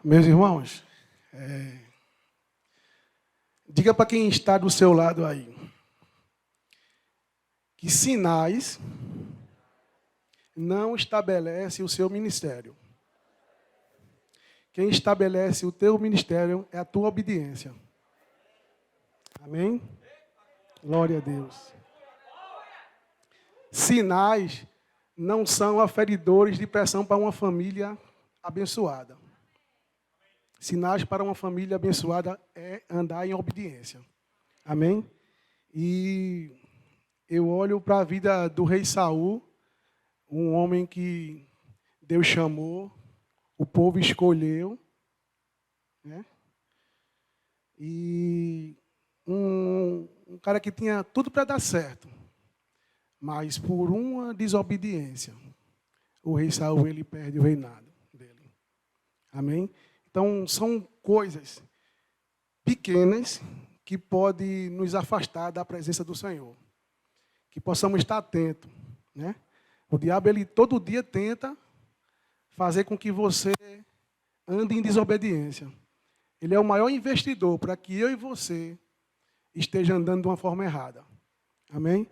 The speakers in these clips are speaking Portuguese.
Meus irmãos, diga para quem está do seu lado aí, que sinais não estabelece o seu ministério. Quem estabelece o teu ministério é a tua obediência. Amém? Glória a Deus. Sinais não são aferidores de pressão para uma família abençoada. Sinais para uma família abençoada é andar em obediência. Amém? E eu olho para a vida do rei Saul, um homem que Deus chamou, o povo escolheu, né? E um cara que tinha tudo para dar certo, mas por uma desobediência, o rei Saul ele perde o reinado dele. Amém? Então, são coisas pequenas que podem nos afastar da presença do Senhor. Que possamos estar atentos, né? O diabo, ele todo dia tenta fazer com que você ande em desobediência. Ele é o maior investidor para que eu e você esteja andando de uma forma errada. Amém?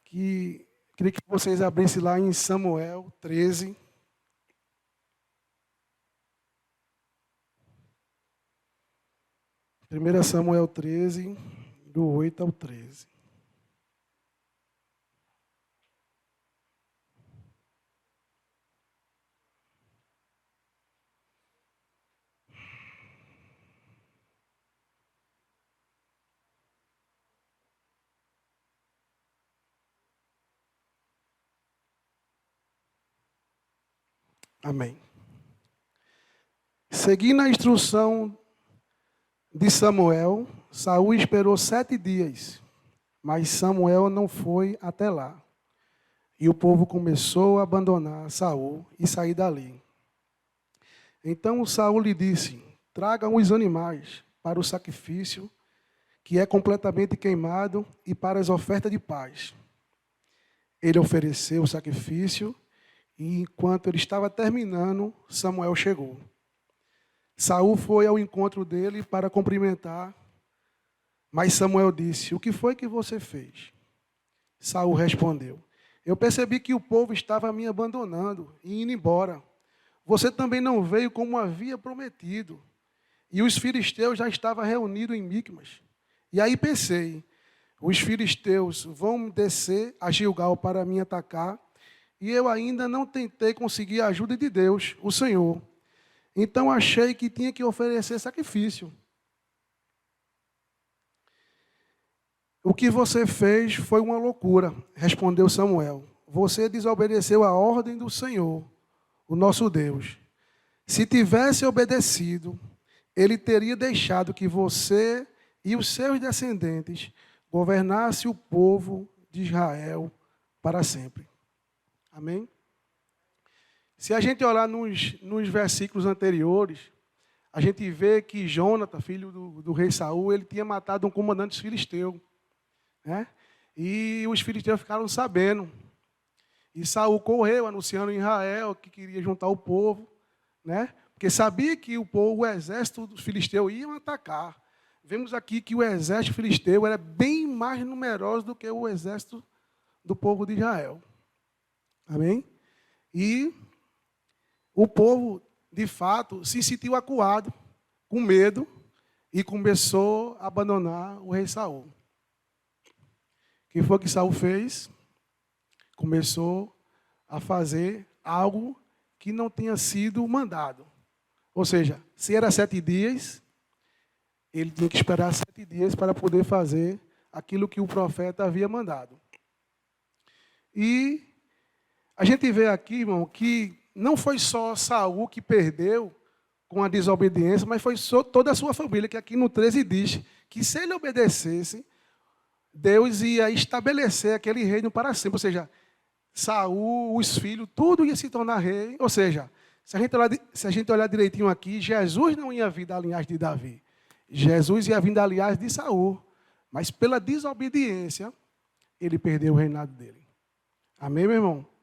Queria que vocês abrissem lá em Samuel 13. Primeira Samuel 13, do 8 ao 13. Amém. Seguindo a instrução de Samuel, Saul esperou 7 dias, mas Samuel não foi até lá. E o povo começou a abandonar Saul e sair dali. Então Saul lhe disse: tragam os animais para o sacrifício, que é completamente queimado, e para as ofertas de paz. Ele ofereceu o sacrifício, e enquanto ele estava terminando, Samuel chegou. Saul foi ao encontro dele para cumprimentar, mas Samuel disse: o que foi que você fez? Saul respondeu: eu percebi que o povo estava me abandonando e indo embora. Você também não veio como havia prometido. E os filisteus já estavam reunidos em Micmas. E aí pensei: os filisteus vão descer a Gilgal para me atacar, e eu ainda não tentei conseguir a ajuda de Deus, o Senhor. Então achei que tinha que oferecer sacrifício. O que você fez foi uma loucura, respondeu Samuel. Você desobedeceu a ordem do Senhor, o nosso Deus. Se tivesse obedecido, ele teria deixado que você e os seus descendentes governassem o povo de Israel para sempre. Amém? Se a gente olhar nos versículos anteriores, a gente vê que Jonathan, filho do rei Saul, ele tinha matado um comandante filisteu, né? E os filisteus ficaram sabendo. E Saul correu anunciando em Israel que queria juntar o povo, né? Porque sabia que o exército dos filisteus iam atacar. Vemos aqui que o exército filisteu era bem mais numeroso do que o exército do povo de Israel. Amém? E o povo, de fato, se sentiu acuado, com medo, e começou a abandonar o rei Saul. O que foi que Saul fez? Começou a fazer algo que não tinha sido mandado. Ou seja, se era 7 dias, ele tinha que esperar 7 dias para poder fazer aquilo que o profeta havia mandado. E a gente vê aqui, irmão, que não foi só Saul que perdeu com a desobediência, mas foi toda a sua família, que aqui no 13 diz que se ele obedecesse, Deus ia estabelecer aquele reino para sempre. Ou seja, Saul, os filhos, tudo ia se tornar rei. Ou seja, se a gente olhar direitinho aqui, Jesus não ia vir da linhagem de Davi. Jesus ia vir da linhagem de Saul. Mas pela desobediência, ele perdeu o reinado dele. Amém, meu irmão?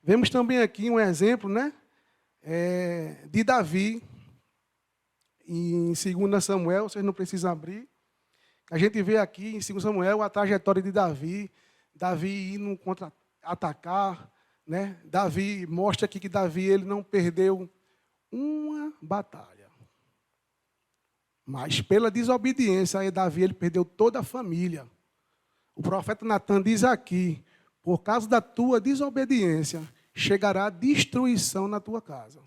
Vemos também aqui um exemplo, né, de Davi, em 2 Samuel, vocês não precisam abrir. A gente vê aqui em 2 Samuel a trajetória de Davi, Davi indo contra-atacar, né? Davi mostra aqui que Davi ele não perdeu uma batalha. Mas pela desobediência, aí Davi ele perdeu toda a família. O profeta Natan diz aqui, por causa da tua desobediência, chegará destruição na tua casa.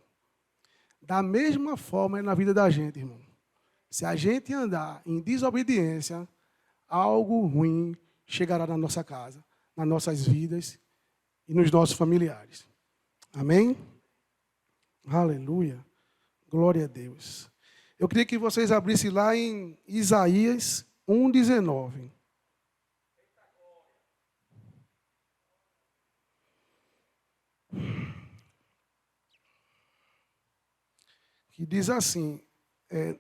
Da mesma forma é na vida da gente, irmão. Se a gente andar em desobediência, algo ruim chegará na nossa casa, nas nossas vidas e nos nossos familiares. Amém? Aleluia. Glória a Deus. Eu queria que vocês abrissem lá em Isaías 1:19. Que diz assim,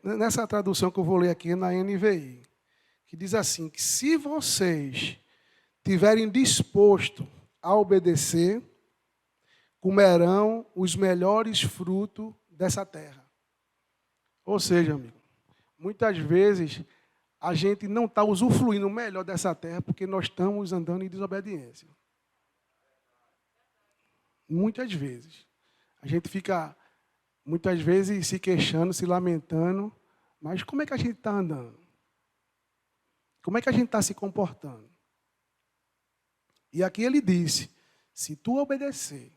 nessa tradução que eu vou ler aqui na NVI, que diz assim, que se vocês tiverem disposto a obedecer, comerão os melhores frutos dessa terra. Ou seja, amigo, muitas vezes a gente não está usufruindo o melhor dessa terra porque nós estamos andando em desobediência. Muitas vezes. A gente fica, muitas vezes, se queixando, se lamentando, mas como é que a gente está andando? Como é que a gente está se comportando? E aqui ele disse, se tu obedecer,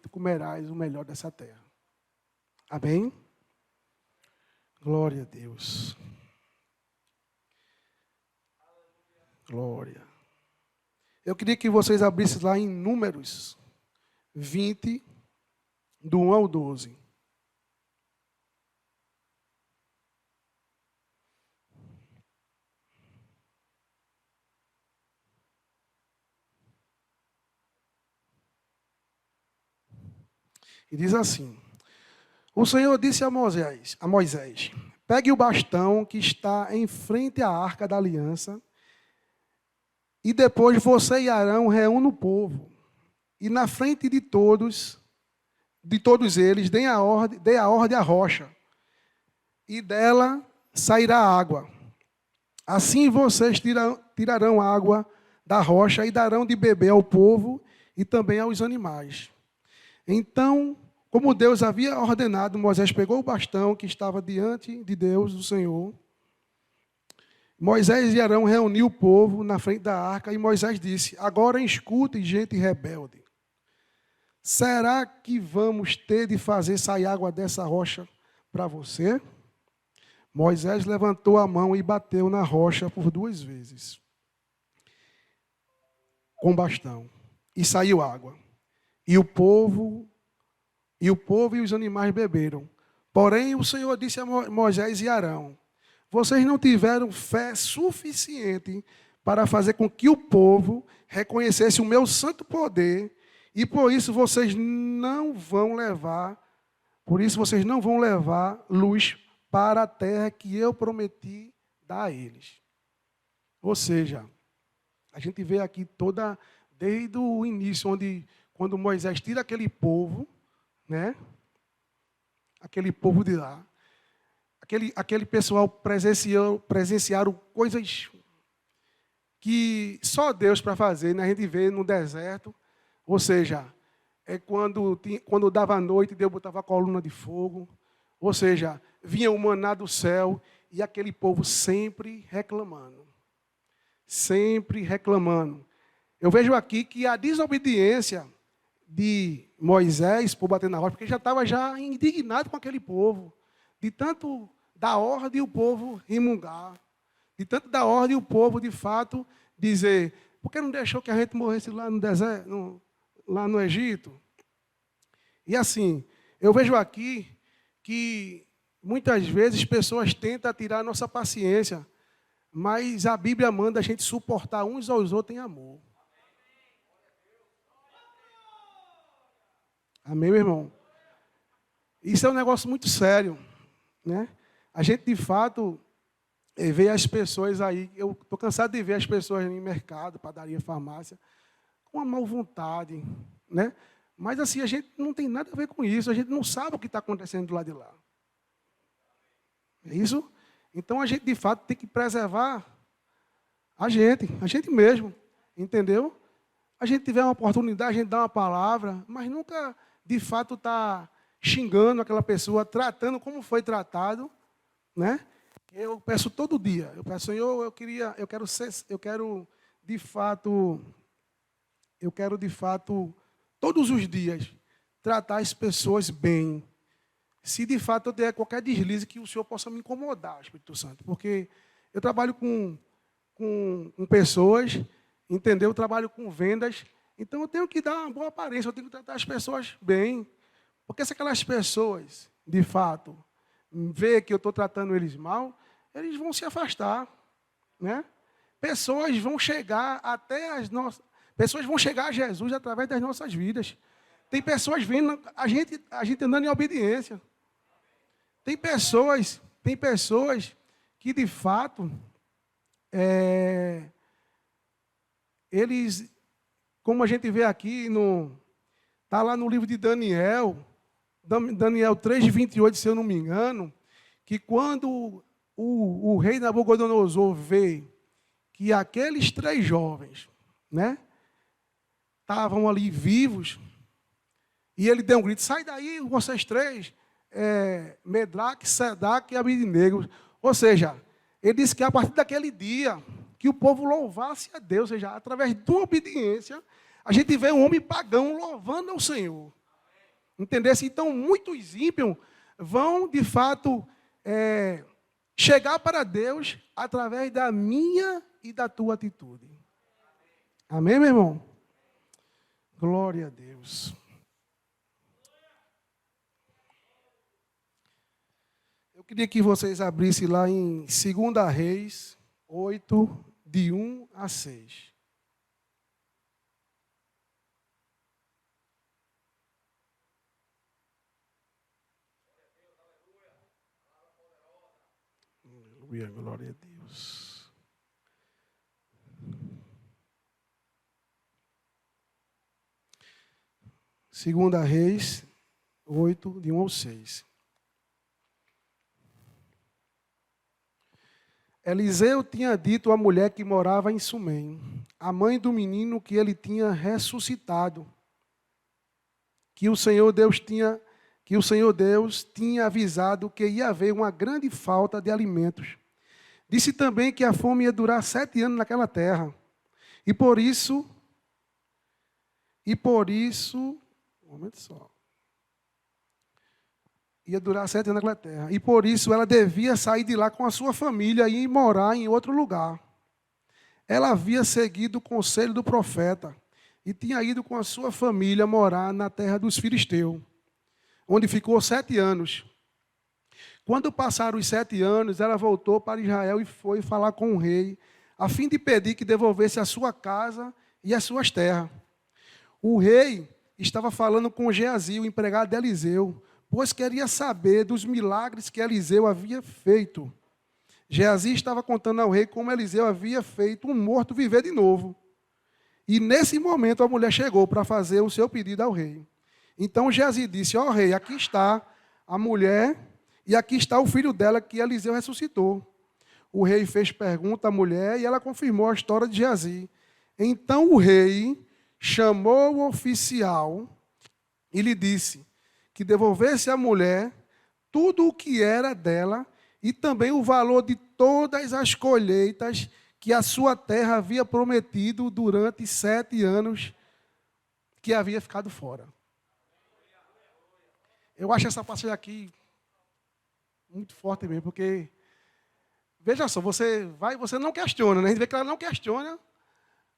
tu comerás o melhor dessa terra. Amém? Glória a Deus. Glória. Eu queria que vocês abrissem lá em Números 20, do 1 ao 12. E diz assim, o Senhor disse a Moisés, pegue o bastão que está em frente à arca da aliança, e depois você e Arão reúnam o povo, e na frente de todos eles, dê a ordem à rocha, e dela sairá água. Assim vocês tirarão água da rocha e darão de beber ao povo e também aos animais. Então, como Deus havia ordenado, Moisés pegou o bastão que estava diante de Deus, do Senhor. Moisés e Arão reuniu o povo na frente da arca e Moisés disse, agora escutem, gente rebelde. Será que vamos ter de fazer sair água dessa rocha para você? Moisés levantou a mão e bateu na rocha por 2 vezes, com bastão, e saiu água. E o povo e os animais beberam. Porém, o Senhor disse a Moisés e Arão, vocês não tiveram fé suficiente para fazer com que o povo reconhecesse o meu santo poder, e por isso vocês não vão levar luz para a terra que eu prometi dar a eles. Ou seja, a gente vê aqui desde o início, quando Moisés tira aquele povo, né? Aquele povo de lá, aquele pessoal presenciaram coisas que só Deus para fazer, né? A gente vê no deserto, ou seja, quando dava noite, Deus botava a coluna de fogo, ou seja, vinha o maná do céu e aquele povo sempre reclamando. Sempre reclamando. Eu vejo aqui que a desobediência de Moisés por bater na rocha, porque já estava indignado com aquele povo, de tanto dar ordem o povo remungar, de tanto dar ordem o povo, de fato, dizer, por que não deixou que a gente morresse lá no deserto, lá no Egito? E assim, eu vejo aqui que muitas vezes pessoas tentam tirar a nossa paciência, mas a Bíblia manda a gente suportar uns aos outros em amor. Amém, meu irmão? Isso é um negócio muito sério, né? A gente, de fato, vê as pessoas aí, eu estou cansado de ver as pessoas em mercado, padaria, farmácia, com uma má vontade, né? Mas assim, a gente não tem nada a ver com isso, a gente não sabe o que está acontecendo do lado de lá. É isso? Então a gente, de fato, tem que preservar a gente mesmo, entendeu? A gente tiver uma oportunidade, a gente dá uma palavra, mas nunca, de fato, está xingando aquela pessoa, tratando como foi tratado, né? Eu peço todo dia, eu peço, Senhor, eu quero de fato, todos os dias, tratar as pessoas bem. Se de fato eu der qualquer deslize, que o Senhor possa me incomodar, Espírito Santo, porque eu trabalho com pessoas, entendeu? Eu trabalho com vendas, então eu tenho que dar uma boa aparência, eu tenho que tratar as pessoas bem. Porque se aquelas pessoas, de fato, vê que eu estou tratando eles mal, eles vão se afastar, né? Pessoas vão chegar pessoas vão chegar a Jesus através das nossas vidas. Tem pessoas vendo a gente andando em obediência. Tem pessoas que de fato eles, como a gente vê aqui está lá no livro de Daniel 3:28, se eu não me engano, que quando o rei Nabucodonosor vê que aqueles 3 jovens, né, estavam ali vivos, e ele deu um grito: sai daí, vocês 3, Medraque, Sedaque e Abidnego. Ou seja, ele disse que a partir daquele dia, que o povo louvasse a Deus, ou seja, através de uma obediência, a gente vê um homem pagão louvando ao Senhor. Entendesse? Então, muitos ímpios vão, de fato, chegar para Deus através da minha e da tua atitude. Amém, meu irmão? Glória a Deus. Eu queria que vocês abrissem lá em 2 Reis 8, de 1 a 6. Aleluia, glória a Deus. Segunda Reis 8, de 1 ao 6. Eliseu tinha dito à mulher que morava em Sumém, a mãe do menino que ele tinha ressuscitado, que o Senhor Deus tinha avisado que ia haver uma grande falta de alimentos. Disse também que a fome ia durar 7 anos naquela terra. E por isso, um momento só. Ia durar 7 anos naquela terra. E por isso ela devia sair de lá com a sua família e ir morar em outro lugar. Ela havia seguido o conselho do profeta e tinha ido com a sua família morar na terra dos filisteus, onde ficou 7 anos. Quando passaram os 7 anos, ela voltou para Israel e foi falar com o rei, a fim de pedir que devolvesse a sua casa e as suas terras. O rei estava falando com Geazi, o empregado de Eliseu, pois queria saber dos milagres que Eliseu havia feito. Geazi estava contando ao rei como Eliseu havia feito um morto viver de novo. E nesse momento a mulher chegou para fazer o seu pedido ao rei. Então Geazi disse: ó rei, aqui está a mulher e aqui está o filho dela que Eliseu ressuscitou. O rei fez pergunta à mulher e ela confirmou a história de Geazi. Então o rei chamou o oficial e lhe disse que devolvesse à mulher tudo o que era dela e também o valor de todas as colheitas que a sua terra havia prometido durante 7 anos que havia ficado fora. Eu acho essa passagem aqui muito forte mesmo, porque, veja só, você não questiona, né? A gente vê que ela não questiona,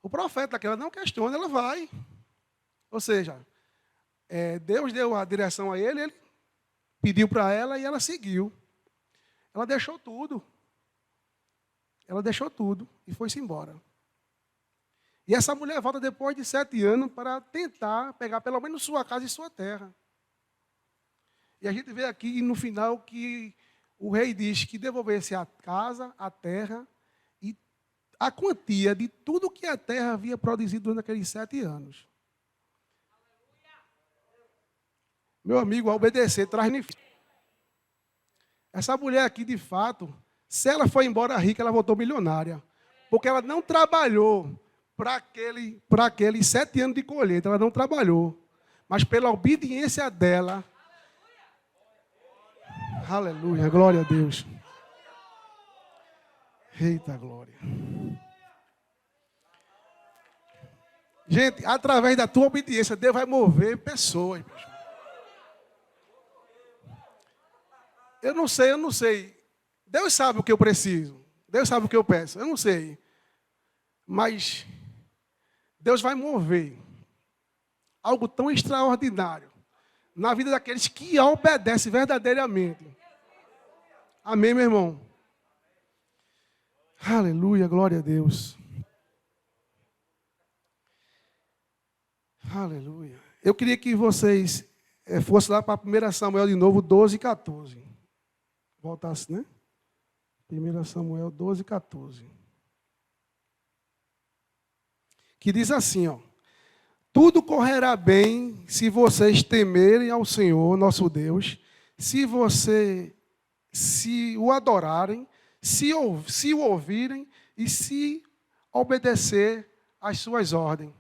o profeta que ela não questiona, ela vai. Ou seja, Deus deu a direção a ele pediu para ela e ela seguiu. Ela deixou tudo. Ela deixou tudo e foi-se embora. E essa mulher volta depois de 7 anos para tentar pegar pelo menos sua casa e sua terra. E a gente vê aqui no final que o rei diz que devolvesse a casa, a terra e a quantia de tudo que a terra havia produzido durante aqueles 7 anos. Meu amigo, a obedecer traz benefício. Essa mulher aqui, de fato, se ela foi embora rica, ela voltou milionária. Porque ela não trabalhou para aqueles 7 anos de colheita, ela não trabalhou. Mas pela obediência dela, aleluia, glória a Deus. Eita glória. Gente, através da tua obediência, Deus vai mover pessoas. Bicho. Eu não sei. Deus sabe o que eu preciso. Deus sabe o que eu peço. Eu não sei. Mas Deus vai mover algo tão extraordinário na vida daqueles que obedecem verdadeiramente. Amém, meu irmão? Aleluia, glória a Deus. Aleluia. Eu queria que vocês fossem lá para 1 Samuel de novo, 12 e 14. Voltasse, né? 1 Samuel 12 e 14. Que diz assim, ó. Tudo correrá bem se vocês temerem ao Senhor, nosso Deus, se o adorarem, se o ouvirem e se obedecer às suas ordens.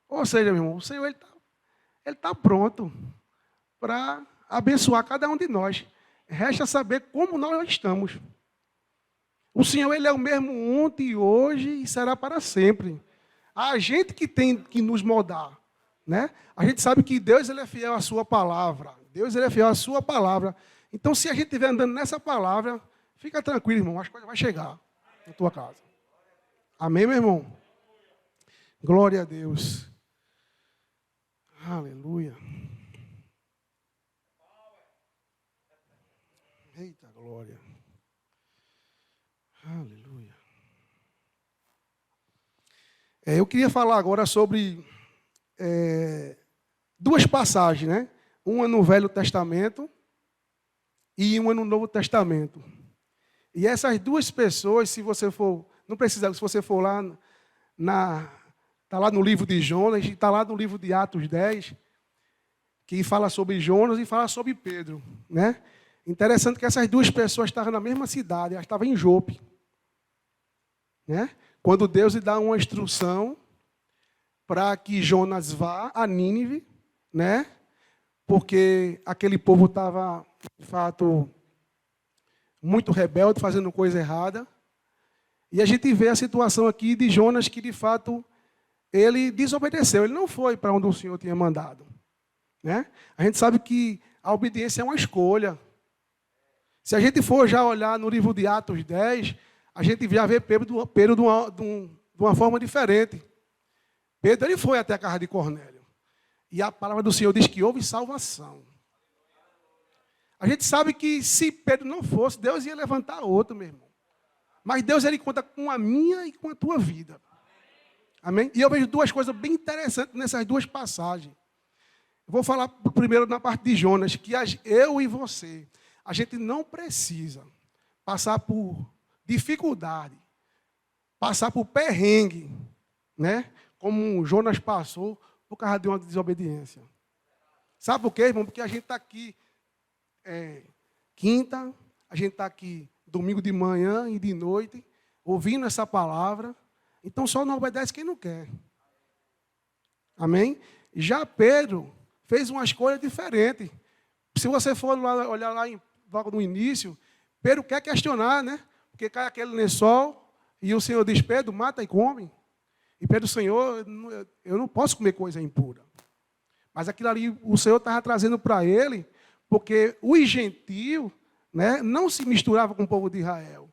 Ou seja, meu irmão, o Senhor ele tá pronto para abençoar cada um de nós. Resta saber como nós estamos. O Senhor ele é o mesmo ontem, hoje e será para sempre. A gente que tem que nos moldar, né? A gente sabe que Deus ele é fiel à sua palavra. Deus ele é fiel à sua palavra. Então, se a gente estiver andando nessa palavra, fica tranquilo, irmão. As coisas vão chegar na tua casa. Amém, meu irmão? Glória a Deus. Aleluia. Eita glória. Aleluia. Eu queria falar agora sobre 2 passagens, né? Uma no Velho Testamento e uma no Novo Testamento. E essas 2 pessoas, se você for, não precisa, se você for lá está lá no livro de Jonas, está lá no livro de Atos 10, que fala sobre Jonas e fala sobre Pedro, né? Interessante que essas 2 pessoas estavam na mesma cidade, elas estavam em Jope, né? Quando Deus lhe dá uma instrução para que Jonas vá a Nínive, né? Porque aquele povo estava, de fato, muito rebelde, fazendo coisa errada. E a gente vê a situação aqui de Jonas que, de fato, ele desobedeceu. Ele não foi para onde o Senhor tinha mandado, né? A gente sabe que a obediência é uma escolha. Se a gente for já olhar no livro de Atos 10, a gente já vê Pedro de uma forma diferente. Pedro ele foi até a casa de Cornélio. E a palavra do Senhor diz que houve salvação. A gente sabe que se Pedro não fosse, Deus ia levantar outro, meu irmão. Mas Deus ele conta com a minha e com a tua vida. Amém? E eu vejo 2 coisas bem interessantes nessas 2 passagens. Eu vou falar primeiro na parte de Jonas, que eu e você, a gente não precisa passar por dificuldade, passar por perrengue, né? Como Jonas passou por causa de uma desobediência. Sabe por quê, irmão? Porque a gente está aqui quinta, a gente está aqui domingo de manhã e de noite, ouvindo essa palavra. Então só não obedece quem não quer. Amém? Já Pedro fez uma escolha diferente. Se você for olhar lá logo no início, Pedro quer questionar, né? Porque cai aquele lençol e o Senhor diz, Pedro, mata e come. E Pedro, Senhor, eu não posso comer coisa impura. Mas aquilo ali o Senhor estava trazendo para ele, porque os gentios, né, não se misturavam com o povo de Israel.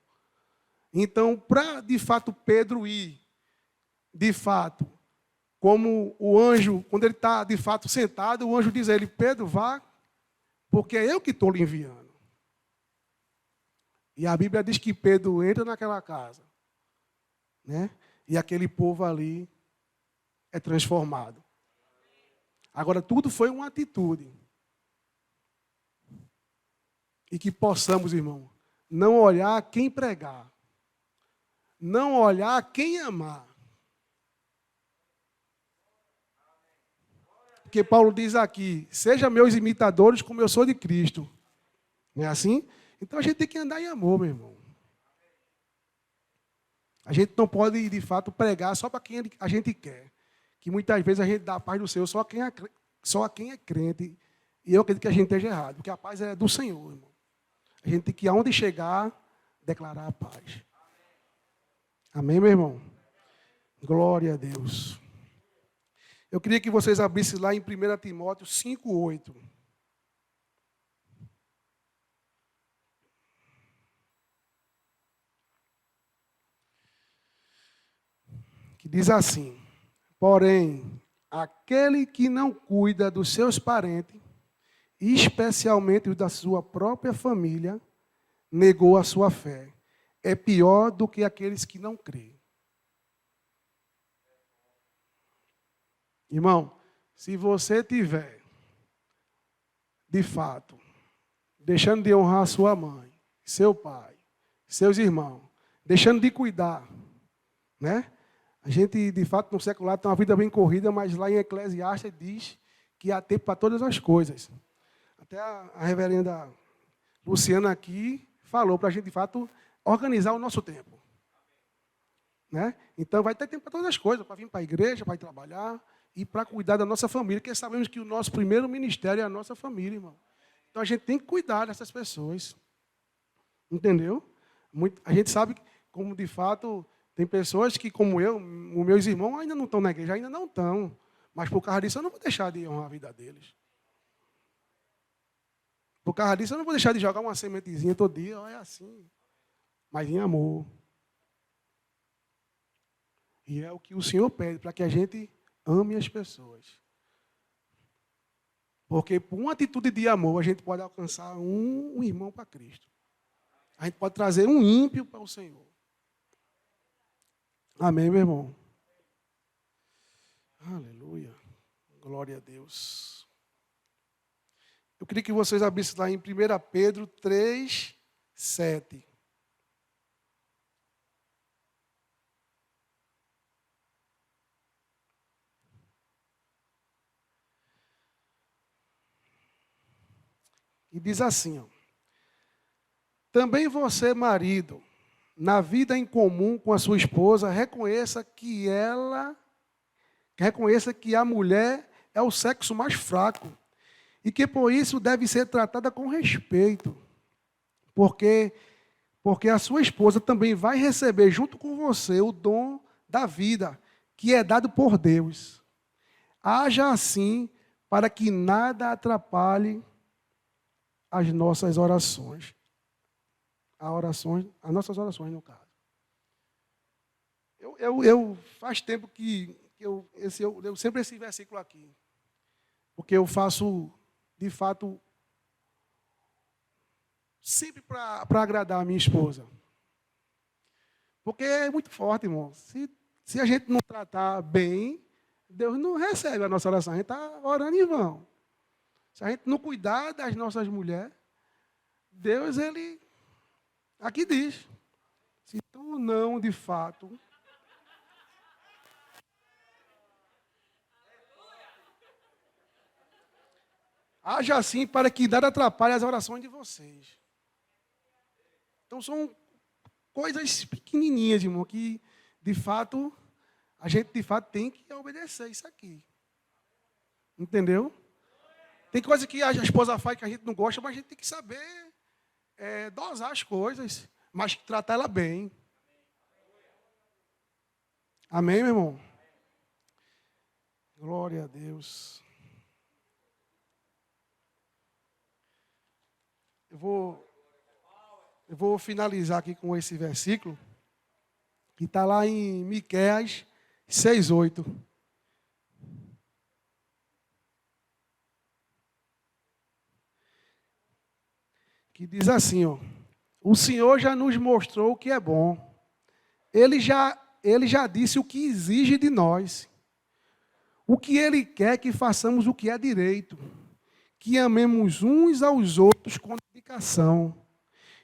Então, para de fato Pedro ir, de fato, como o anjo, quando ele está de fato sentado, o anjo diz a ele, Pedro, vá, porque é eu que estou lhe enviando. E a Bíblia diz que Pedro entra naquela casa, né? E aquele povo ali é transformado. Agora, tudo foi uma atitude. E que possamos, irmão, não olhar quem pregar. Não olhar quem amar. Porque Paulo diz aqui, sejam meus imitadores como eu sou de Cristo. Não é assim? Então a gente tem que andar em amor, meu irmão. A gente não pode, de fato, pregar só para quem a gente quer. Que muitas vezes a gente dá a paz do Senhor só a quem é crente. E eu acredito que a gente esteja errado, porque a paz é do Senhor, irmão. A gente tem que, aonde chegar, declarar a paz. Amém, meu irmão? Glória a Deus. Eu queria que vocês abrissem lá em 1 Timóteo 5:8. Que diz assim: porém, aquele que não cuida dos seus parentes, especialmente os da sua própria família, negou a sua fé. É pior do que aqueles que não creem. Irmão, se você tiver, de fato, deixando de honrar sua mãe, seu pai, seus irmãos, deixando de cuidar, né? A gente, de fato, no secular tem uma vida bem corrida, mas lá em Eclesiastes diz que há tempo para todas as coisas. Até a reverenda Luciana aqui falou para a gente, de fato, organizar o nosso tempo. Né? Então, vai ter tempo para todas as coisas, para vir para a igreja, para ir trabalhar e para cuidar da nossa família, porque sabemos que o nosso primeiro ministério é a nossa família, irmão. Então, a gente tem que cuidar dessas pessoas. Entendeu? A gente sabe como, de fato, tem pessoas que, como eu, os meus irmãos ainda não estão na igreja, ainda não estão. Mas, por causa disso, eu não vou deixar de honrar a vida deles. Por causa disso, eu não vou deixar de jogar uma sementezinha todo dia, é assim. Mas em amor. E é o que o Senhor pede, para que a gente ame as pessoas. Porque por uma atitude de amor, a gente pode alcançar um irmão para Cristo. A gente pode trazer um ímpio para o Senhor. Amém, meu irmão? Aleluia. Glória a Deus. Eu queria que vocês abrissem lá em 1 Pedro 3, 7. E diz assim, ó. Também você, marido, na vida em comum com a sua esposa, reconheça que a mulher é o sexo mais fraco e que por isso deve ser tratada com respeito, porque a sua esposa também vai receber junto com você o dom da vida que é dado por Deus. Haja assim para que nada atrapalhe as nossas orações. As nossas orações, no caso. Eu faz tempo que eu sempre esse versículo aqui. Porque eu faço, de fato, sempre para agradar a minha esposa. Porque é muito forte, irmão. Se a gente não tratar bem, Deus não recebe a nossa oração. A gente está orando em vão. Se a gente não cuidar das nossas mulheres, Deus, Ele... Aqui diz, se tu não, de fato, haja assim para que nada atrapalhe as orações de vocês. Então, são coisas pequenininhas, irmão, que, de fato, a gente, de fato, tem que obedecer isso aqui. Entendeu? Tem coisa que a esposa faz que a gente não gosta, mas a gente tem que saber dosar as coisas, mas tratar ela bem. Amém, meu irmão? Glória a Deus. Eu vou finalizar aqui com esse versículo, que está lá em Miqueias 6:8. Que diz assim, ó: o Senhor já nos mostrou o que é bom. Ele já disse o que exige de nós. O que Ele quer que façamos o que é direito. Que amemos uns aos outros com dedicação.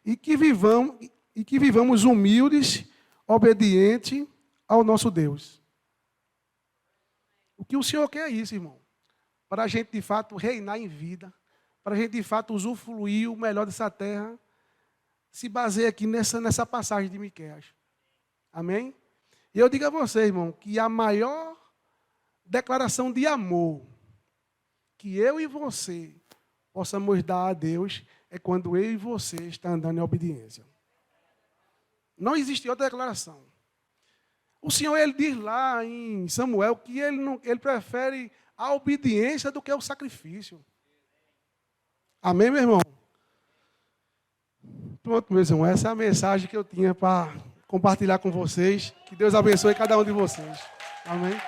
E que vivamos humildes, obedientes ao nosso Deus. O que o Senhor quer é isso, irmão. para a gente de fato reinar em vida, para a gente de fato usufruir o melhor dessa terra, se baseia aqui nessa passagem de Miqueias. Amém? E eu digo a você, irmão, que a maior declaração de amor que eu e você possamos dar a Deus é quando eu e você estamos andando em obediência. Não existe outra declaração. O Senhor, ele diz lá em Samuel que ele prefere a obediência do que o sacrifício. Amém, meu irmão? Pronto, meus irmãos, essa é a mensagem que eu tinha para compartilhar com vocês. Que Deus abençoe cada um de vocês. Amém?